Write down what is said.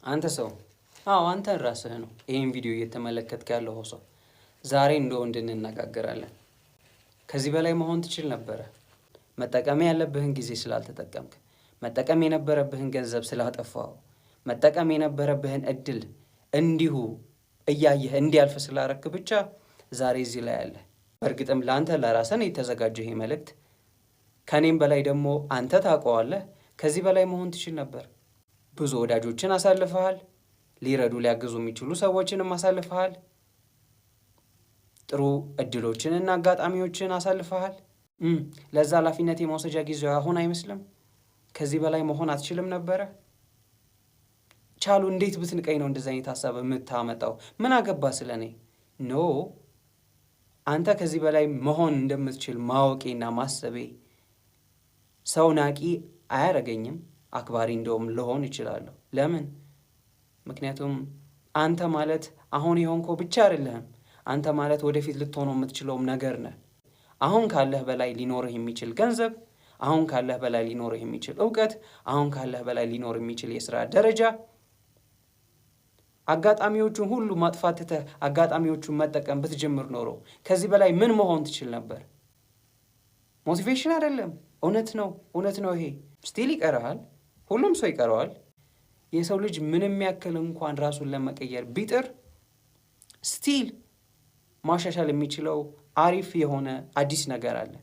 አንተ ሰው አንተ ራስህ ነው ይሄን ቪዲዮ እየተመለከትክ ያለው ሰው። ዛሬ እንደ ወንድ እንነጋገራለን። ከዚህ በላይ መሆን ትችል ነበር። መጠቀም ያለብህን ጊዜ ስላልተጠቀምክ፣ መጠቀም የነበረብህን ገንዘብ ስላጠፋው፣ መጠቀም የነበረብህን እድል እንዲሁ እያየህ እንዲያልፍ ስላረክ ብቻ ዛሬ እዚህ ላይ አለ። በእርግጥም ለአንተ ለራስህ ነው የተዘጋጀው ይሄ መልእክት። ከኔም በላይ ደግሞ አንተ ታውቀዋለህ። ከዚህ በላይ መሆን ትችል ነበር። ብዙ ወዳጆችን አሳልፈሃል። ሊረዱ ሊያግዙ የሚችሉ ሰዎችንም አሳልፈሃል። ጥሩ እድሎችንና አጋጣሚዎችን አሳልፈሃል። ለዛ ኃላፊነት የመውሰጃ ጊዜው አሁን አይመስልም? ከዚህ በላይ መሆን አትችልም ነበረ? ቻሉ እንዴት ብትንቀኝ ነው እንደዚህ አይነት ሀሳብ የምታመጣው? ምን አገባ ስለኔ? ኖ አንተ ከዚህ በላይ መሆን እንደምትችል ማወቄና ማሰቤ ሰው ናቂ አያረገኝም። አክባሪ እንደውም ልሆን እችላለሁ። ለምን? ምክንያቱም አንተ ማለት አሁን የሆንከው ብቻ አይደለህም። አንተ ማለት ወደፊት ልትሆነው የምትችለውም ነገር ነህ። አሁን ካለህ በላይ ሊኖርህ የሚችል ገንዘብ፣ አሁን ካለህ በላይ ሊኖርህ የሚችል እውቀት፣ አሁን ካለህ በላይ ሊኖር የሚችል የስራ ደረጃ፣ አጋጣሚዎቹን ሁሉ ማጥፋት ትተህ አጋጣሚዎቹን መጠቀም ብትጀምር ኖሮ ከዚህ በላይ ምን መሆን ትችል ነበር? ሞቲቬሽን አይደለም፣ እውነት ነው። ይሄ ስቲል ይቀርሃል። ሁሉም ሰው ይቀረዋል። የሰው ልጅ ምንም ያክል እንኳን ራሱን ለመቀየር ቢጥር ስቲል ማሻሻል የሚችለው አሪፍ የሆነ አዲስ ነገር አለ።